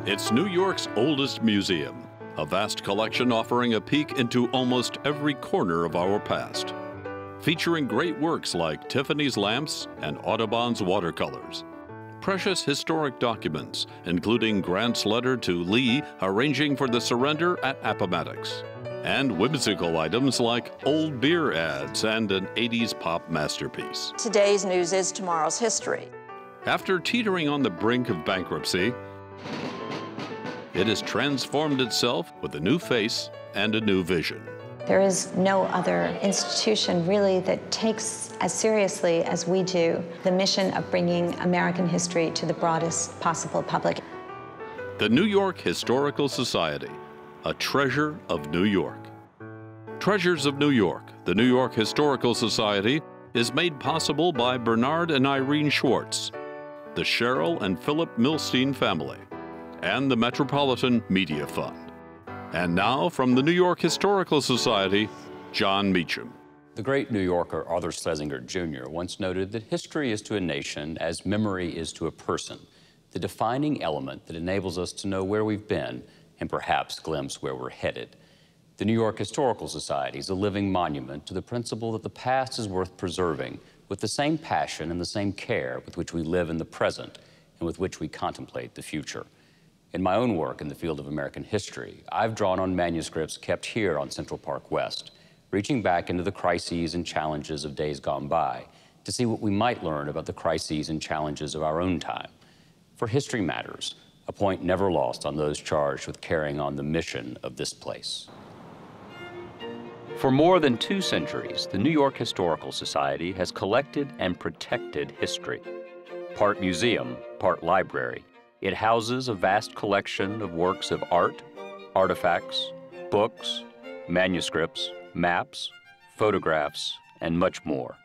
It's New York's oldest museum, a vast collection offering a peek into almost every corner of our past. Featuring great works like Tiffany's lamps and Audubon's watercolors. Precious historic documents, including Grant's letter to Lee arranging for the surrender at Appomattox. And whimsical items like old beer ads and an 80s pop masterpiece. Today's news is tomorrow's history. After teetering on the brink of bankruptcy, it has transformed itself with a new face and a new vision. There is no other institution really that takes as seriously as we do the mission of bringing American history to the broadest possible public. The New York Historical Society, a treasure of New York. Treasures of New York, the New York Historical Society, is made possible by Bernard and Irene Schwartz, the Cheryl and Philip Milstein family, and the Metropolitan Media Fund. And now, from the New York Historical Society, John Meacham. The great New Yorker Arthur Schlesinger Jr. once noted that history is to a nation as memory is to a person, the defining element that enables us to know where we've been and perhaps glimpse where we're headed. The New York Historical Society is a living monument to the principle that the past is worth preserving with the same passion and the same care with which we live in the present and with which we contemplate the future. In my own work in the field of American history, I've drawn on manuscripts kept here on Central Park West, reaching back into the crises and challenges of days gone by to see what we might learn about the crises and challenges of our own time. For history matters, a point never lost on those charged with carrying on the mission of this place. For more than 2 centuries, the New York Historical Society has collected and protected history. Part museum, part library, it houses a vast collection of works of art, artifacts, books, manuscripts, maps, photographs, and much more.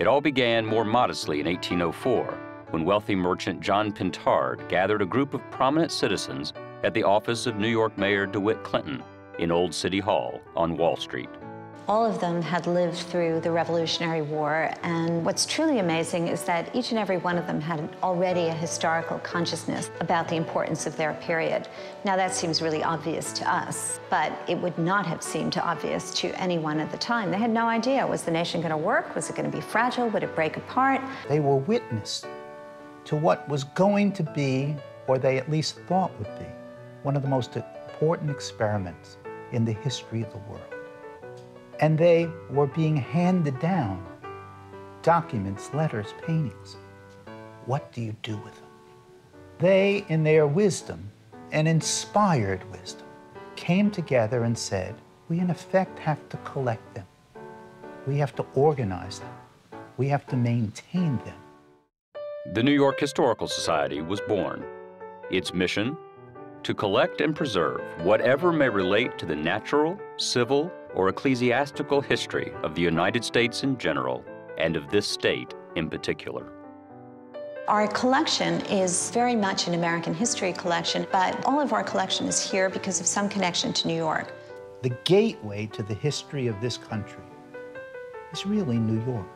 It all began more modestly in 1804, when wealthy merchant John Pintard gathered a group of prominent citizens at the office of New York Mayor DeWitt Clinton in Old City Hall on Wall Street. All of them had lived through the Revolutionary War, and what's truly amazing is that each and every one of them had already a historical consciousness about the importance of their period. Now that seems really obvious to us, but it would not have seemed obvious to anyone at the time. They had no idea. Was the nation going to work? Was it going to be fragile? Would it break apart? They were witness to what was going to be, or they at least thought would be, one of the most important experiments in the history of the world. And they were being handed down documents, letters, paintings. What do you do with them? They, in their wisdom, and inspired wisdom, came together and said, we in effect have to collect them. We have to organize them. We have to maintain them. The New York Historical Society was born. Its mission? To collect and preserve whatever may relate to the natural, civil, or ecclesiastical history of the United States in general, and of this state in particular. Our collection is very much an American history collection, but all of our collection is here because of some connection to New York. The gateway to the history of this country is really New York.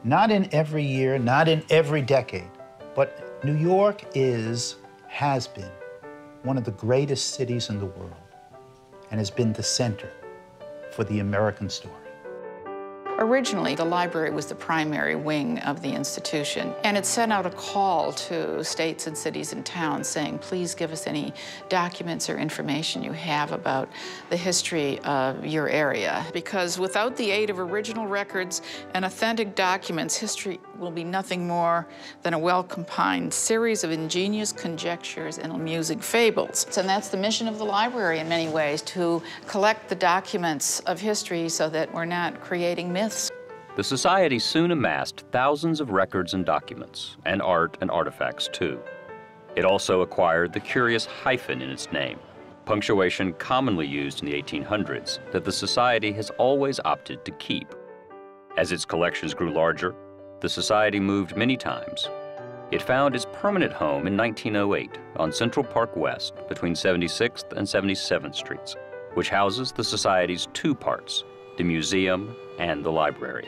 Not in every year, not in every decade, but New York has been one of the greatest cities in the world and has been the center for the American story. Originally, the library was the primary wing of the institution, and it sent out a call to states and cities and towns saying, please give us any documents or information you have about the history of your area. Because without the aid of original records and authentic documents, history will be nothing more than a well-combined series of ingenious conjectures and amusing fables. And that's the mission of the library in many ways, to collect the documents of history so that we're not creating myths. The Society soon amassed thousands of records and documents, and art and artifacts too. It also acquired the curious hyphen in its name, punctuation commonly used in the 1800s that the Society has always opted to keep. As its collections grew larger, the Society moved many times. It found its permanent home in 1908 on Central Park West between 76th and 77th Streets, which houses the Society's 2 parts, the museum and the library.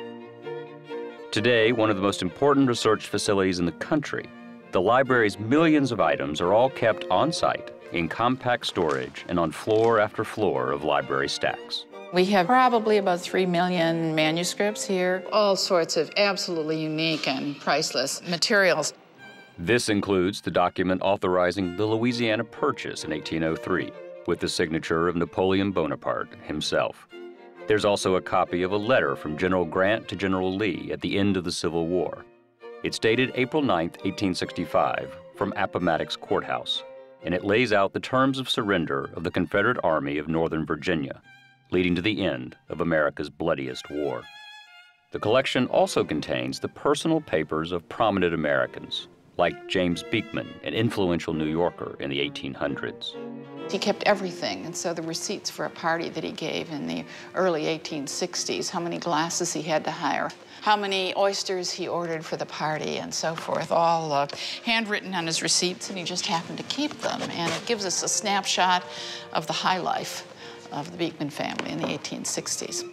Today, one of the most important research facilities in the country, The library's millions of items are all kept on-site in compact storage and on floor after floor of library stacks. We have probably about 3 million manuscripts here, all sorts of absolutely unique and priceless materials. This includes the document authorizing the Louisiana Purchase in 1803, with the signature of Napoleon Bonaparte himself. There's also a copy of a letter from General Grant to General Lee at the end of the Civil War. It's dated April 9, 1865, from Appomattox Courthouse, and it lays out the terms of surrender of the Confederate Army of Northern Virginia, leading to the end of America's bloodiest war. The collection also contains the personal papers of prominent Americans, like James Beekman, an influential New Yorker in the 1800s. He kept everything, and so the receipts for a party that he gave in the early 1860s, how many glasses he had to hire, how many oysters he ordered for the party, and so forth, all handwritten on his receipts, and he just happened to keep them. And it gives us a snapshot of the high life of the Beekman family in the 1860s.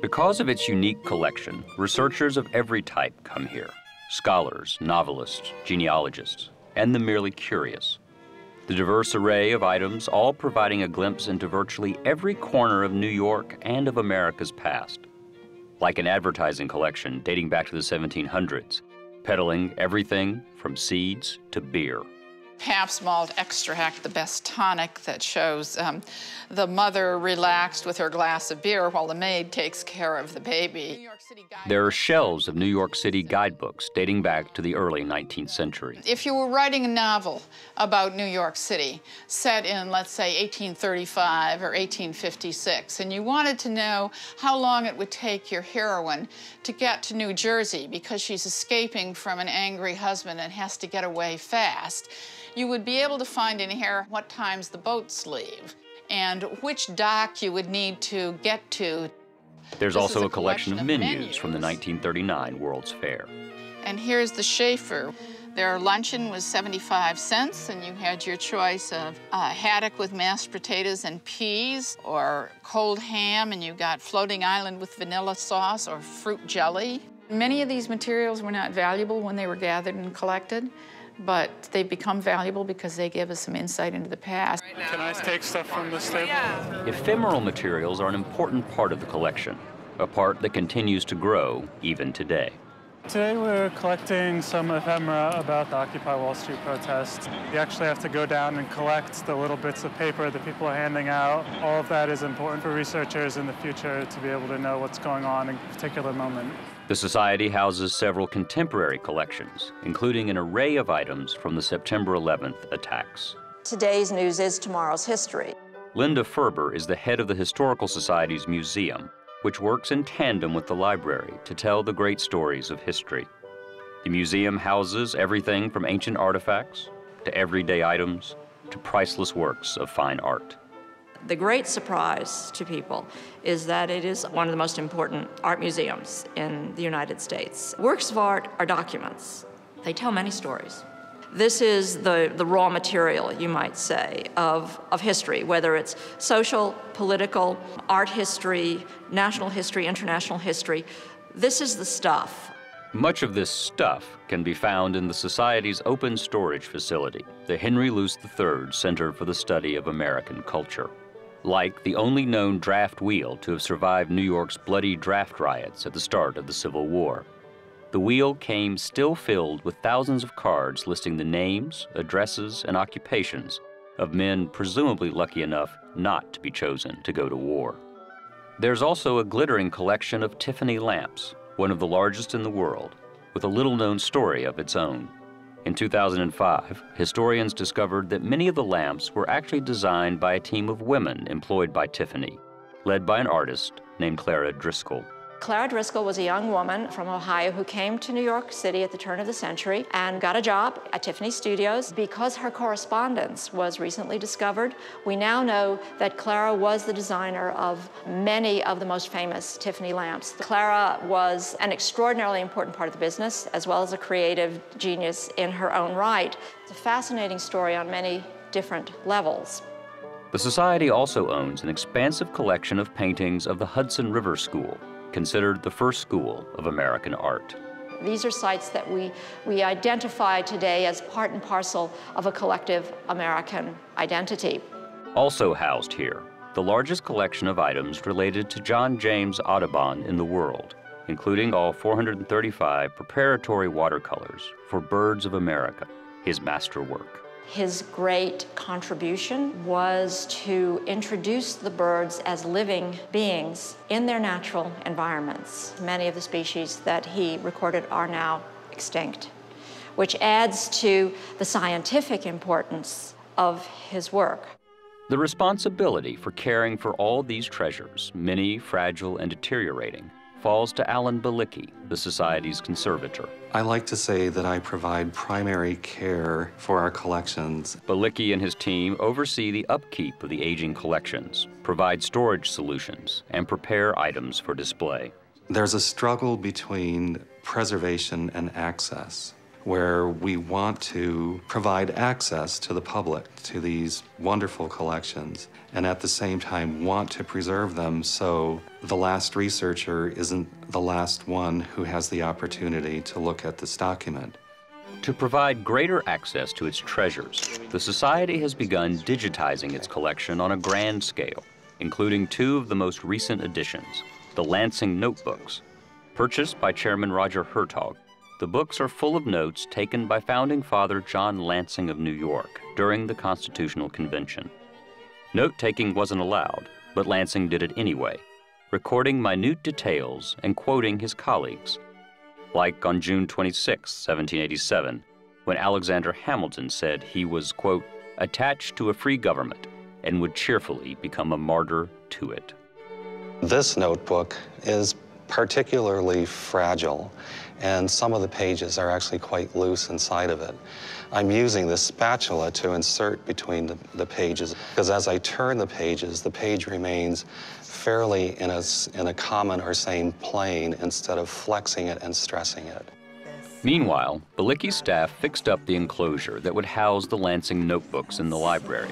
Because of its unique collection, researchers of every type come here. Scholars, novelists, genealogists, and the merely curious. The diverse array of items all providing a glimpse into virtually every corner of New York and of America's past. Like an advertising collection dating back to the 1700s, peddling everything from seeds to beer. Pabst malt extract, the best tonic that shows the mother relaxed with her glass of beer while the maid takes care of the baby. There are shelves of New York City guidebooks dating back to the early 19th century. If you were writing a novel about New York City, set in, let's say, 1835 or 1856, and you wanted to know how long it would take your heroine to get to New Jersey because she's escaping from an angry husband and has to get away fast, you would be able to find in here what times the boats leave and which dock you would need to get to. There's also a collection of menus from the 1939 World's Fair. And here's the Schaefer. Their luncheon was 75 cents, and you had your choice of haddock with mashed potatoes and peas, or cold ham, and you got floating island with vanilla sauce, or fruit jelly. Many of these materials were not valuable when they were gathered and collected, but they've become valuable because they give us some insight into the past. Can I take stuff from this table? Yeah. Ephemeral materials are an important part of the collection, a part that continues to grow even today. Today we're collecting some ephemera about the Occupy Wall Street protest. You actually have to go down and collect the little bits of paper that people are handing out. All of that is important for researchers in the future to be able to know what's going on in a particular moment. The Society houses several contemporary collections, including an array of items from the September 11th attacks. Today's news is tomorrow's history. Linda Ferber is the head of the Historical Society's museum, which works in tandem with the library to tell the great stories of history. The museum houses everything from ancient artifacts to everyday items to priceless works of fine art. The great surprise to people is that it is one of the most important art museums in the United States. Works of art are documents. They tell many stories. This is the raw material, you might say, of history, whether it's social, political, art history, national history, international history. This is the stuff. Much of this stuff can be found in the Society's open storage facility, the Henry Luce III Center for the Study of American Culture. Like the only known draft wheel to have survived New York's bloody draft riots at the start of the Civil War. The wheel came still filled with thousands of cards listing the names, addresses, and occupations of men presumably lucky enough not to be chosen to go to war. There's also a glittering collection of Tiffany lamps, one of the largest in the world, with a little-known story of its own. In 2005, historians discovered that many of the lamps were actually designed by a team of women employed by Tiffany, led by an artist named Clara Driscoll. Clara Driscoll was a young woman from Ohio who came to New York City at the turn of the century and got a job at Tiffany Studios. Because her correspondence was recently discovered, we now know that Clara was the designer of many of the most famous Tiffany lamps. Clara was an extraordinarily important part of the business, as well as a creative genius in her own right. It's a fascinating story on many different levels. The Society also owns an expansive collection of paintings of the Hudson River School, considered the first school of American art. These are sites that we identify today as part and parcel of a collective American identity. Also housed here, the largest collection of items related to John James Audubon in the world, including all 435 preparatory watercolors for Birds of America, his masterwork. His great contribution was to introduce the birds as living beings in their natural environments. Many of the species that he recorded are now extinct, which adds to the scientific importance of his work. The responsibility for caring for all these treasures, many fragile and deteriorating, falls to Alan Balicki, the Society's conservator. I like to say that I provide primary care for our collections. Balicki and his team oversee the upkeep of the aging collections, provide storage solutions, and prepare items for display. There's a struggle between preservation and access, where we want to provide access to the public to these wonderful collections, and at the same time want to preserve them so the last researcher isn't the last one who has the opportunity to look at this document. To provide greater access to its treasures, the Society has begun digitizing its collection on a grand scale, including 2 of the most recent additions, the Lansing Notebooks. Purchased by Chairman Roger Hertog, the books are full of notes taken by Founding Father John Lansing of New York during the Constitutional Convention. Note-taking wasn't allowed, but Lansing did it anyway, recording minute details and quoting his colleagues, like on June 26, 1787, when Alexander Hamilton said he was, quote, attached to a free government and would cheerfully become a martyr to it. This notebook is particularly fragile, and some of the pages are actually quite loose inside of it. I'm using this spatula to insert between the pages, because as I turn the pages, the page remains fairly in a common or same plane instead of flexing it and stressing it. Meanwhile, Balicki's staff fixed up the enclosure that would house the Lansing notebooks in the library.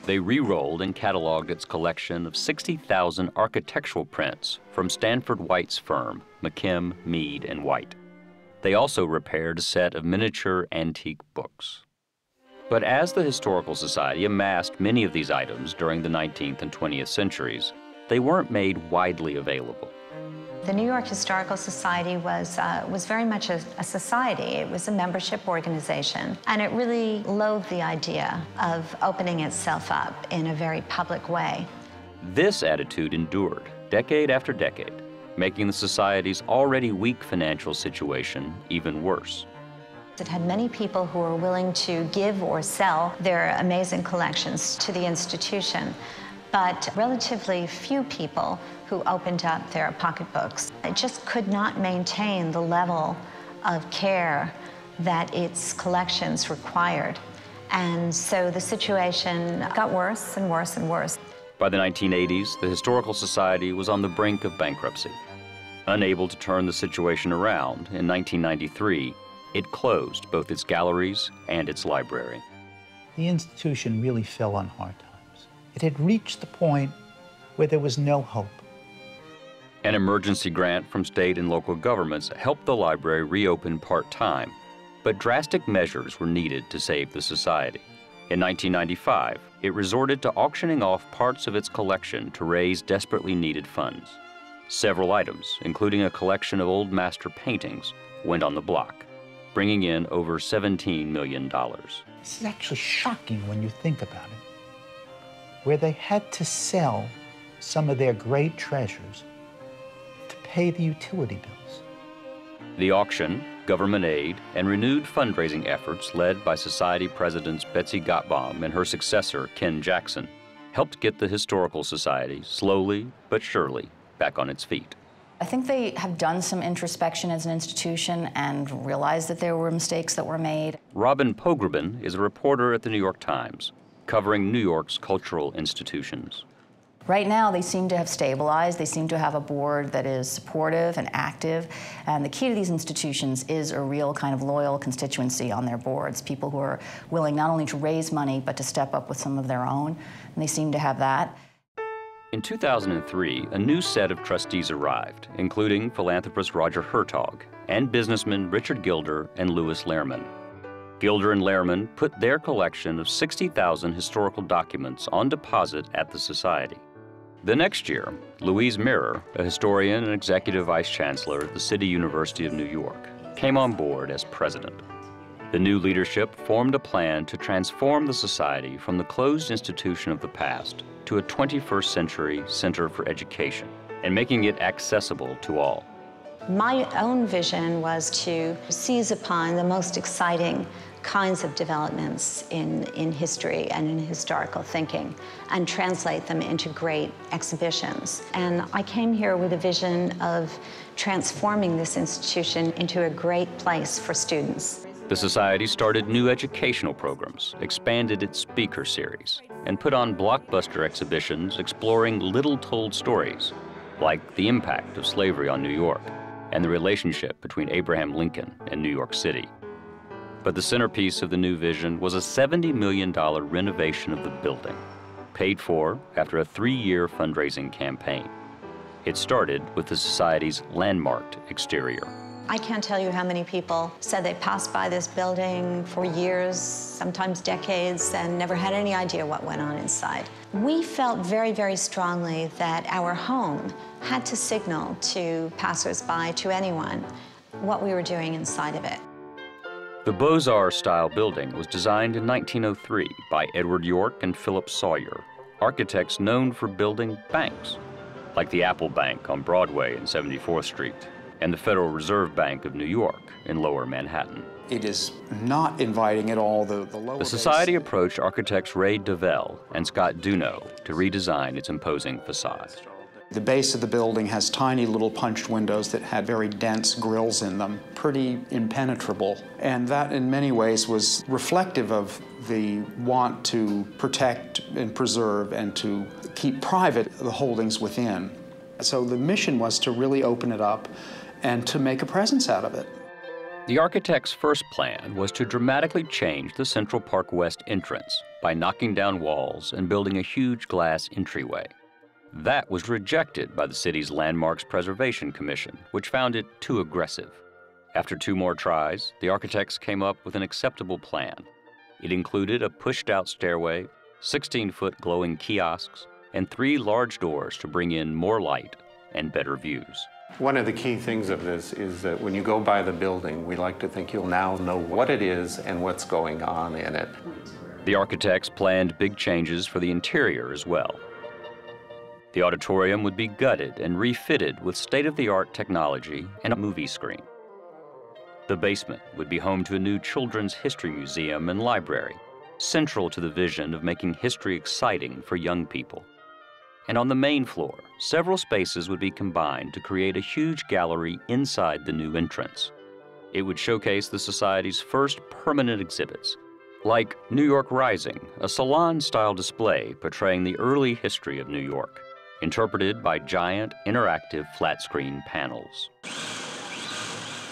They re-rolled and cataloged its collection of 60,000 architectural prints from Stanford White's firm, McKim, Mead, and White. They also repaired a set of miniature antique books. But as the Historical Society amassed many of these items during the 19th and 20th centuries, they weren't made widely available. The New York Historical Society was very much a society. It was a membership organization, and it really loathed the idea of opening itself up in a very public way. This attitude endured decade after decade, making the Society's already weak financial situation even worse. It had many people who were willing to give or sell their amazing collections to the institution, but relatively few people who opened up their pocketbooks. It just could not maintain the level of care that its collections required. And so the situation got worse and worse and worse. By the 1980s, the Historical Society was on the brink of bankruptcy. Unable to turn the situation around, in 1993, it closed both its galleries and its library. The institution really fell on hard times. It had reached the point where there was no hope. An emergency grant from state and local governments helped the library reopen part-time, but drastic measures were needed to save the Society. In 1995, it resorted to auctioning off parts of its collection to raise desperately needed funds. Several items, including a collection of old master paintings, went on the block, bringing in over $17 million. This is actually shocking when you think about it, where they had to sell some of their great treasures to pay the utility bills. The auction, government aid, and renewed fundraising efforts led by Society Presidents Betsy Gottbaum and her successor, Ken Jackson, helped get the Historical Society slowly but surely back on its feet. I think they have done some introspection as an institution and realized that there were mistakes that were made. Robin Pogrebin is a reporter at the New York Times, covering New York's cultural institutions. Right now, they seem to have stabilized. They seem to have a board that is supportive and active. And the key to these institutions is a real kind of loyal constituency on their boards, people who are willing not only to raise money, but to step up with some of their own. And they seem to have that. In 2003, a new set of trustees arrived, including philanthropist Roger Hertog and businessmen Richard Gilder and Louis Lehrman. Gilder and Lehrman put their collection of 60,000 historical documents on deposit at the Society. The next year, Louise Mirror, a historian and executive vice chancellor at the City University of New York, came on board as president. The new leadership formed a plan to transform the Society from the closed institution of the past to a 21st century center for education and making it accessible to all. My own vision was to seize upon the most exciting kinds of developments in history and in historical thinking and translate them into great exhibitions. And I came here with a vision of transforming this institution into a great place for students. The Society started new educational programs, expanded its speaker series, and put on blockbuster exhibitions exploring little-told stories, like the impact of slavery on New York and the relationship between Abraham Lincoln and New York City. But the centerpiece of the new vision was a $70 million renovation of the building, paid for after a 3-year fundraising campaign. It started with the Society's landmarked exterior. I can't tell you how many people said they passed by this building for years, sometimes decades, and never had any idea what went on inside. We felt very, very strongly that our home had to signal to passersby, to anyone, what we were doing inside of it. The Beaux-Arts-style building was designed in 1903 by Edward York and Philip Sawyer, architects known for building banks, like the Apple Bank on Broadway and 74th Street, and the Federal Reserve Bank of New York in Lower Manhattan. It is not inviting at all the lower The Society approached architects Ray Devell and Scott Duno to redesign its imposing facade. The base of the building has tiny little punched windows that had very dense grills in them, pretty impenetrable. And that in many ways was reflective of the want to protect and preserve and to keep private the holdings within. So the mission was to really open it up and to make a presence out of it. The architect's first plan was to dramatically change the Central Park West entrance by knocking down walls and building a huge glass entryway. That was rejected by the city's Landmarks Preservation Commission, which found it too aggressive. After 2 more tries, the architects came up with an acceptable plan. It included a pushed-out stairway, 16-foot glowing kiosks, and 3 large doors to bring in more light and better views. One of the key things of this is that when you go by the building, we like to think you'll now know what it is and what's going on in it. The architects planned big changes for the interior as well. The auditorium would be gutted and refitted with state-of-the-art technology and a movie screen. The basement would be home to a new children's history museum and library, central to the vision of making history exciting for young people. And on the main floor, several spaces would be combined to create a huge gallery inside the new entrance. It would showcase the Society's first permanent exhibits, like New York Rising, a salon-style display portraying the early history of New York, interpreted by giant, interactive flat-screen panels.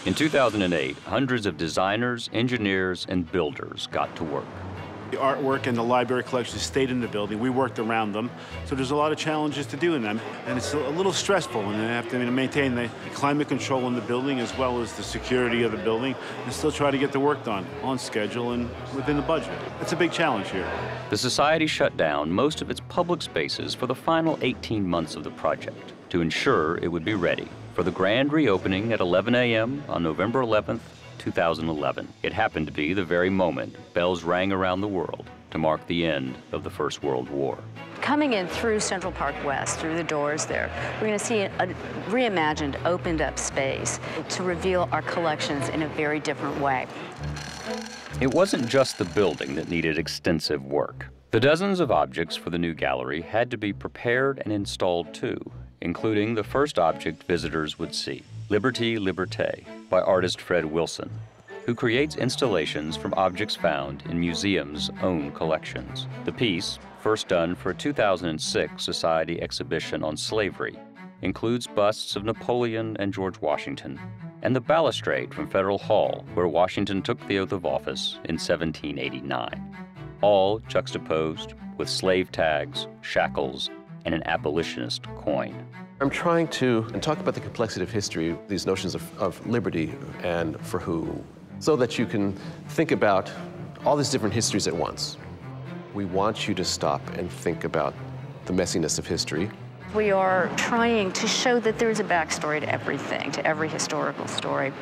In 2008, hundreds of designers, engineers, and builders got to work. The artwork and the library collections stayed in the building. We worked around them. So there's a lot of challenges to do in them. And it's a little stressful, and they have to maintain the climate control in the building as well as the security of the building and still try to get the work done on schedule and within the budget. It's a big challenge here. The Society shut down most of its public spaces for the final 18 months of the project to ensure it would be ready for the grand reopening at 11 a.m. on November 11th, 2011. It happened to be the very moment bells rang around the world to mark the end of the First World War. Coming in through Central Park West, through the doors there, we're going to see a reimagined, opened up space to reveal our collections in a very different way. It wasn't just the building that needed extensive work. The dozens of objects for the new gallery had to be prepared and installed too, including the first object visitors would see, Liberté, Liberté, by artist Fred Wilson, who creates installations from objects found in museums' own collections. The piece, first done for a 2006 Society exhibition on slavery, includes busts of Napoleon and George Washington, and the balustrade from Federal Hall, where Washington took the oath of office in 1789, all juxtaposed with slave tags, shackles, and an abolitionist coin. I'm trying to talk about the complexity of history, these notions of liberty and for who, so that you can think about all these different histories at once. We want you to stop and think about the messiness of history. We are trying to show that there's a backstory to everything, to every historical story.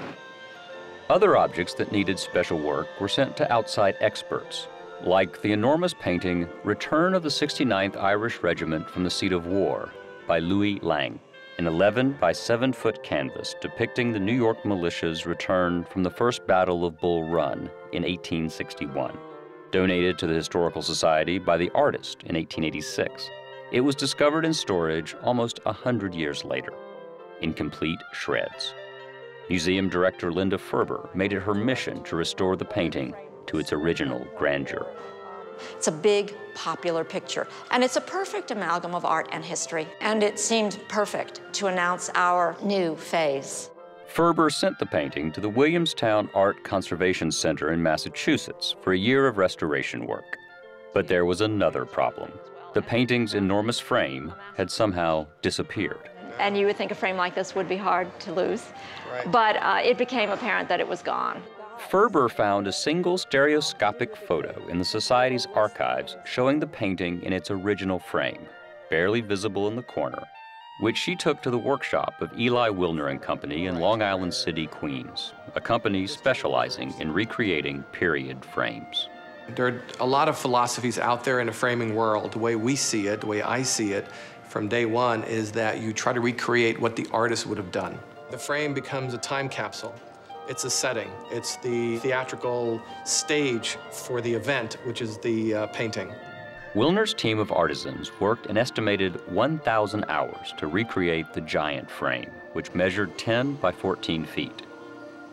Other objects that needed special work were sent to outside experts, like the enormous painting Return of the 69th Irish Regiment from the Seat of War by Louis Lang, an 11 by 7 foot canvas depicting the New York militia's return from the First Battle of Bull Run in 1861. Donated to the Historical Society by the artist in 1886, it was discovered in storage almost 100 years later, in complete shreds. Museum director Linda Ferber made it her mission to restore the painting to its original grandeur. It's a big, popular picture, and it's a perfect amalgam of art and history, and it seemed perfect to announce our new phase. Ferber sent the painting to the Williamstown Art Conservation Center in Massachusetts for a year of restoration work. But there was another problem. The painting's enormous frame had somehow disappeared. And you would think a frame like this would be hard to lose, but it became apparent that it was gone. Ferber found a single stereoscopic photo in the Society's archives showing the painting in its original frame, barely visible in the corner, which she took to the workshop of Eli Wilner and Company in Long Island City, Queens, a company specializing in recreating period frames. There are a lot of philosophies out there in the framing world. The way we see it, the way I see it from day one, is that you try to recreate what the artist would have done. The frame becomes a time capsule. It's a setting. It's the theatrical stage for the event, which is the painting. Wilner's team of artisans worked an estimated 1,000 hours to recreate the giant frame, which measured 10 by 14 feet.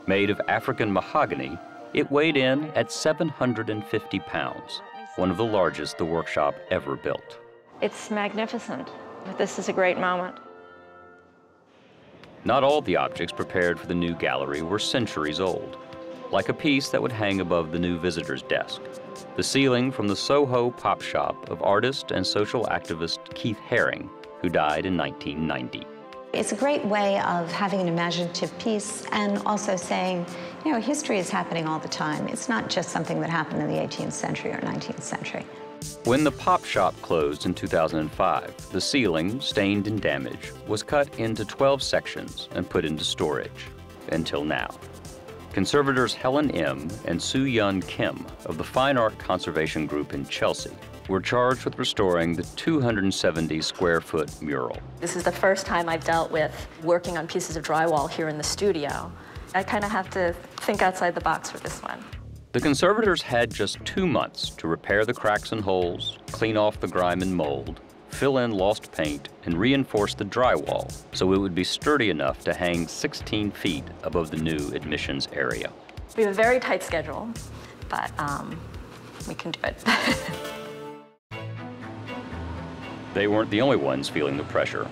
Made of African mahogany, it weighed in at 750 pounds, one of the largest the workshop ever built. It's magnificent. This is a great moment. Not all the objects prepared for the new gallery were centuries old, like a piece that would hang above the new visitor's desk. The ceiling from the SoHo pop shop of artist and social activist Keith Haring, who died in 1990. It's a great way of having an imaginative piece and also saying, you know, history is happening all the time. It's not just something that happened in the 18th century or 19th century. When the pop shop closed in 2005, the ceiling, stained and damaged, was cut into 12 sections and put into storage, until now. Conservators Helen M. and Soo Yun Kim of the Fine Art Conservation Group in Chelsea were charged with restoring the 270 square foot mural. This is the first time I've dealt with working on pieces of drywall here in the studio. I kind of have to think outside the box for this one. The conservators had just 2 months to repair the cracks and holes, clean off the grime and mold, fill in lost paint, and reinforce the drywall so it would be sturdy enough to hang 16 feet above the new admissions area. We have a very tight schedule, but we can do it. They weren't the only ones feeling the pressure.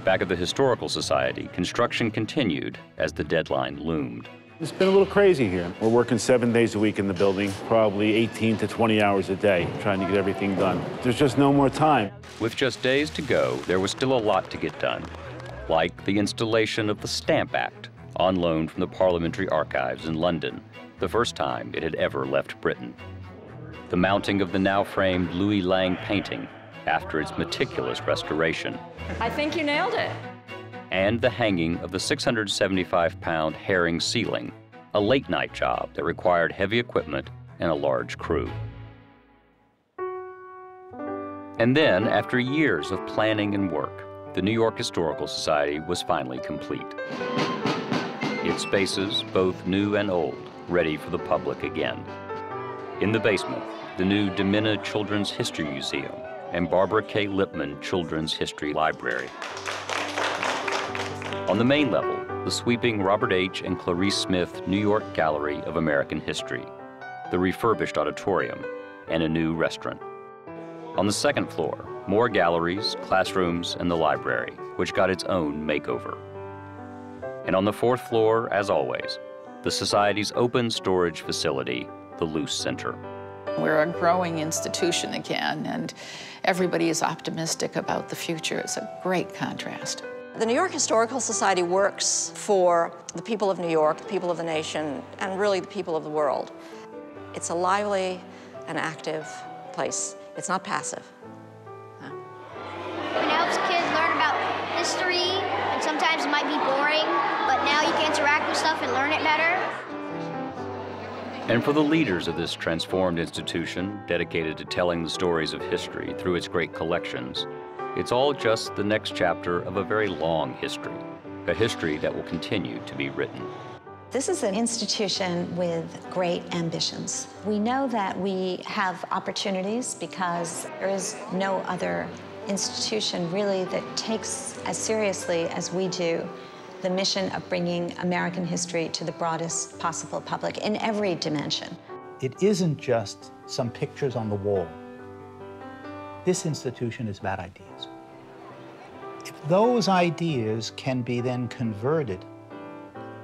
Back at the Historical Society, construction continued as the deadline loomed. It's been a little crazy here. We're working 7 days a week in the building, probably 18 to 20 hours a day, trying to get everything done. There's just no more time. With just days to go, there was still a lot to get done, like the installation of the Stamp Act, on loan from the Parliamentary Archives in London, the first time it had ever left Britain. The mounting of the now-framed Louis Lang painting after its meticulous restoration. I think you nailed it. And the hanging of the 675-pound Haring ceiling, a late-night job that required heavy equipment and a large crew. And then, after years of planning and work, the New York Historical Society was finally complete. Its spaces, both new and old, ready for the public again. In the basement, the new Demina Children's History Museum and Barbara K. Lipman Children's History Library. On the main level, the sweeping Robert H. and Clarice Smith New York Gallery of American History, the refurbished auditorium, and a new restaurant. On the second floor, more galleries, classrooms, and the library, which got its own makeover. And on the fourth floor, as always, the Society's open storage facility, the Luce Center. We're a growing institution again, and everybody is optimistic about the future. It's a great contrast. The New York Historical Society works for the people of New York, the people of the nation, and really the people of the world. It's a lively and active place. It's not passive. It helps kids learn about history, and sometimes it might be boring, but now you can interact with stuff and learn it better. And for the leaders of this transformed institution, dedicated to telling the stories of history through its great collections, it's all just the next chapter of a very long history, a history that will continue to be written. This is an institution with great ambitions. We know that we have opportunities because there is no other institution really that takes as seriously as we do the mission of bringing American history to the broadest possible public in every dimension. It isn't just some pictures on the wall. This institution is about ideas. If those ideas can be then converted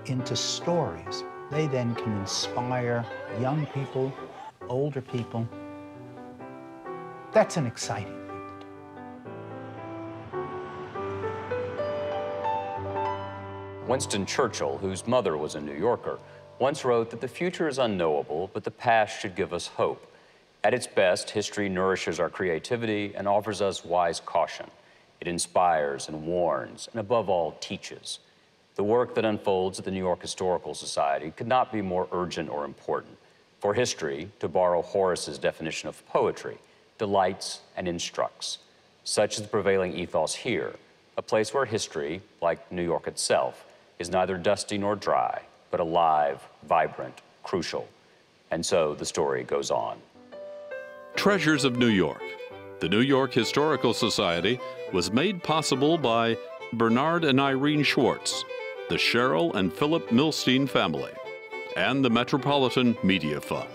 into stories, they then can inspire young people, older people. That's an exciting thing to do. Winston Churchill, whose mother was a New Yorker, once wrote that the future is unknowable, but the past should give us hope. At its best, history nourishes our creativity and offers us wise caution. It inspires and warns, and above all, teaches. The work that unfolds at the New York Historical Society could not be more urgent or important. For history, to borrow Horace's definition of poetry, delights and instructs. Such is the prevailing ethos here, a place where history, like New York itself, is neither dusty nor dry, but alive, vibrant, crucial. And so the story goes on. Treasures of New York. The New York Historical Society was made possible by Bernard and Irene Schwartz, the Cheryl and Philip Milstein family, and the Metropolitan Media Fund.